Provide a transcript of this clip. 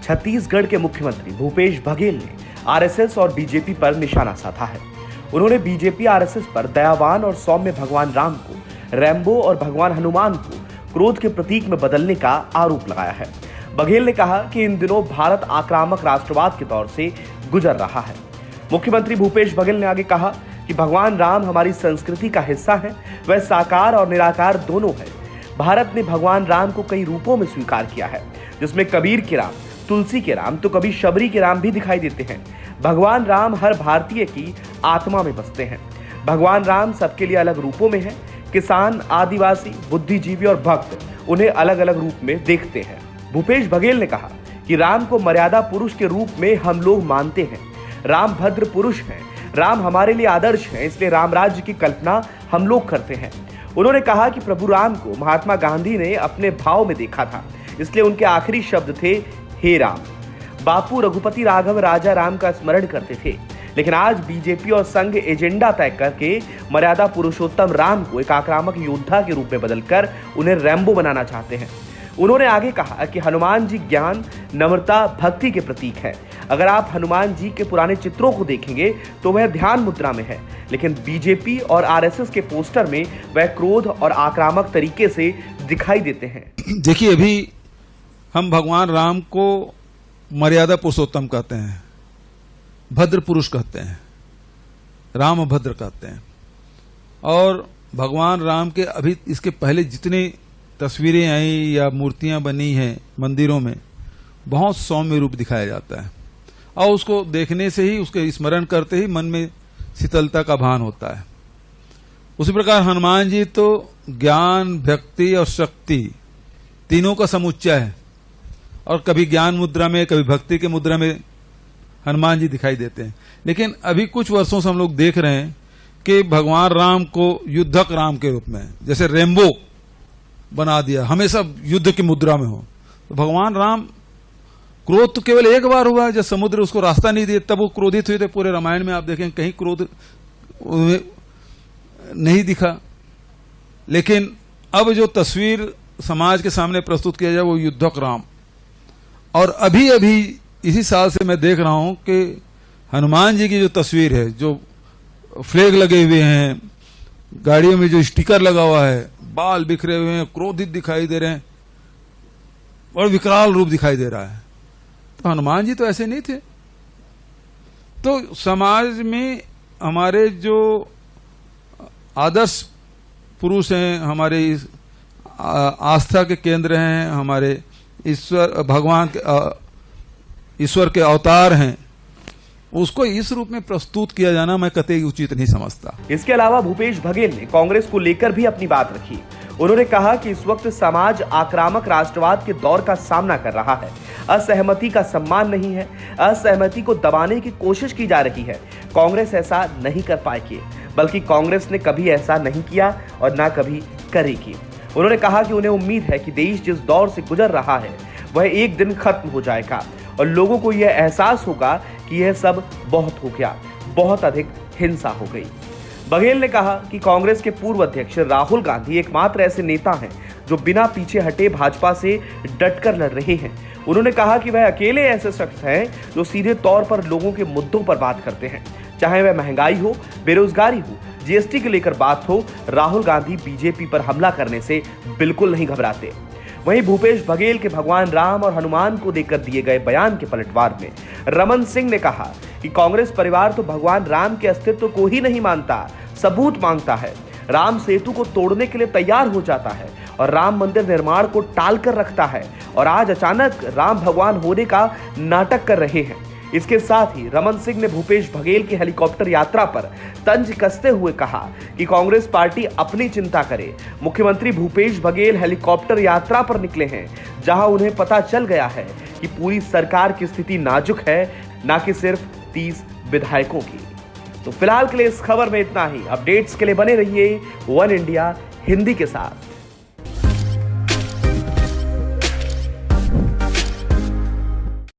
छत्तीसगढ़ के मुख्यमंत्री भूपेश बघेल ने आरएसएस और बीजेपी पर निशाना साधा है। उन्होंने बीजेपी आरएसएस पर दयावान और सौम्य भगवान राम को रैम्बो और भगवान हनुमान को क्रोध के प्रतीक में बदलने का आरोप लगाया है। बघेल ने कहा कि इन दिनों भारत आक्रामक राष्ट्रवाद के दौर से गुजर रहा है। मुख्यमंत्री भूपेश बघेल ने आगे कहा कि भगवान राम हमारी संस्कृति का हिस्सा है, वह साकार और निराकार दोनों है। भारत ने भगवान राम को कई रूपों में स्वीकार किया है, जिसमें कबीर के राम, तुलसी के राम तो कभी शबरी के राम भी दिखाई देते हैं। भगवान राम हर भारतीय की आत्मा में बसते हैं। भगवान राम सबके लिए अलग रूपों में हैं। किसान, आदिवासी, बुद्धिजीवी और भक्त उन्हें अलग अलग रूप में देखते हैं। भूपेश बघेल ने कहा कि राम को मर्यादा पुरुष के रूप में हम लोग मानते हैं। राम भद्र पुरुष हैं। राम हमारे लिए आदर्श हैं, इसलिए राम राज्य की कल्पना हम लोग करते हैं। उन्होंने कहा कि प्रभु राम को महात्मा गांधी ने अपने भाव में देखा था, इसलिए उनके आखिरी शब्द थे, हे राम। बापू रघुपति राघव राजा राम का स्मरण करते थे, लेकिन आज बीजेपी और संघ एजेंडा तय करके मर्यादा पुरुषोत्तम राम को एक आक्रामक योद्धा के रूप में बदलकर उन्हें रैम्बो बनाना चाहते हैं। उन्होंने आगे कहा कि हनुमान जी ज्ञान, नम्रता, भक्ति के प्रतीक हैं। अगर आप हनुमान जी के पुराने चित्रों को देखेंगे तो वह ध्यान मुद्रा में है, लेकिन बीजेपी और आरएसएस के पोस्टर में वह क्रोध और आक्रामक तरीके से दिखाई देते हैं। देखिए, अभी हम भगवान राम को मर्यादा पुरुषोत्तम कहते हैं, भद्र पुरुष कहते हैं, राम भद्र कहते हैं। और भगवान राम के अभी इसके पहले जितनी तस्वीरें आई या मूर्तियां बनी हैं मंदिरों में, बहुत सौम्य रूप दिखाया जाता है और उसको देखने से ही, उसके स्मरण करते ही मन में शीतलता का भान होता है। उसी प्रकार हनुमान जी तो ज्ञान, भक्ति और शक्ति तीनों का समुच्चय है और कभी ज्ञान मुद्रा में, कभी भक्ति के मुद्रा में हनुमान जी दिखाई देते हैं। लेकिन अभी कुछ वर्षों से हम लोग देख रहे हैं कि भगवान राम को युद्धक राम के रूप में, जैसे रैम्बो बना दिया, हमेशा युद्ध की मुद्रा में हो। तो भगवान राम क्रोध तो केवल एक बार हुआ जब समुद्र उसको रास्ता नहीं दिए, तब वो क्रोधित हुए थे। पूरे रामायण में आप देखें कहीं क्रोध नहीं दिखा। लेकिन अब जो तस्वीर समाज के सामने प्रस्तुत किया जाए वो युद्धक राम। और अभी अभी इसी साल से मैं देख रहा हूं कि हनुमान जी की जो तस्वीर है, जो फ्लैग लगे हुए हैं, गाड़ियों में जो स्टिकर लगा हुआ है, बाल बिखरे हुए हैं, क्रोधित दिखाई दे रहे हैं और विकराल रूप दिखाई दे रहा है। तो हनुमान जी तो ऐसे नहीं थे। तो समाज में हमारे जो आदर्श पुरुष हैं, हमारे आस्था के केंद्र हैं, हमारे ईश्वर, भगवान के ईश्वर के अवतार हैं, उसको इस रूप में प्रस्तुत किया जाना मैं कतई उचित नहीं समझता। इसके अलावा भूपेश बघेल ने कांग्रेस को लेकर भी अपनी बात रखी। उन्होंने कहा कि इस वक्त समाज आक्रामक राष्ट्रवाद के दौर का सामना कर रहा है। असहमति का सम्मान नहीं है, असहमति को दबाने की कोशिश की जा रही है। कांग्रेस ऐसा नहीं कर पाएगी, बल्कि कांग्रेस ने कभी ऐसा नहीं किया और ना कभी करेगी। उन्होंने कहा कि उन्हें उम्मीद है कि देश जिस दौर से गुजर रहा है वह एक दिन खत्म हो जाएगा और लोगों को यह एहसास होगा कि यह सब बहुत हो गया, बहुत अधिक हिंसा हो गई। बघेल ने कहा कि कांग्रेस के पूर्व अध्यक्ष राहुल गांधी एकमात्र ऐसे नेता हैं जो बिना पीछे हटे भाजपा से डटकर लड़ रहे हैं। उन्होंने कहा कि वह अकेले ऐसे शख्स हैं जो सीधे तौर पर लोगों के मुद्दों पर बात करते हैं, चाहे वह महंगाई हो, बेरोजगारी हो, जीएसटी को लेकर बात हो। राहुल गांधी बीजेपी पर हमला करने से बिल्कुल नहीं घबराते। वहीं भूपेश बघेल के भगवान राम और हनुमान को लेकर दिए गए बयान के पलटवार में रमन सिंह ने कहा कि कांग्रेस परिवार तो भगवान राम के अस्तित्व को ही नहीं मानता, सबूत मांगता है। राम सेतु को तोड़ने के लिए तैयार हो जाता है और राम मंदिर निर्माण को टाल कर रखता है और आज अचानक राम भगवान होने का नाटक कर रहे हैं। इसके साथ ही रमन सिंह ने भूपेश बघेल की हेलीकॉप्टर यात्रा पर तंज कसते हुए कहा कि कांग्रेस पार्टी अपनी चिंता करे। मुख्यमंत्री भूपेश बघेल हेलीकॉप्टर यात्रा पर निकले हैं, जहां उन्हें पता चल गया है कि पूरी सरकार की स्थिति नाजुक है, ना कि सिर्फ 30 विधायकों की। तो फिलहाल के लिए इस खबर में इतना ही। अपडेट्स के लिए बने रहिए वन इंडिया हिंदी के साथ।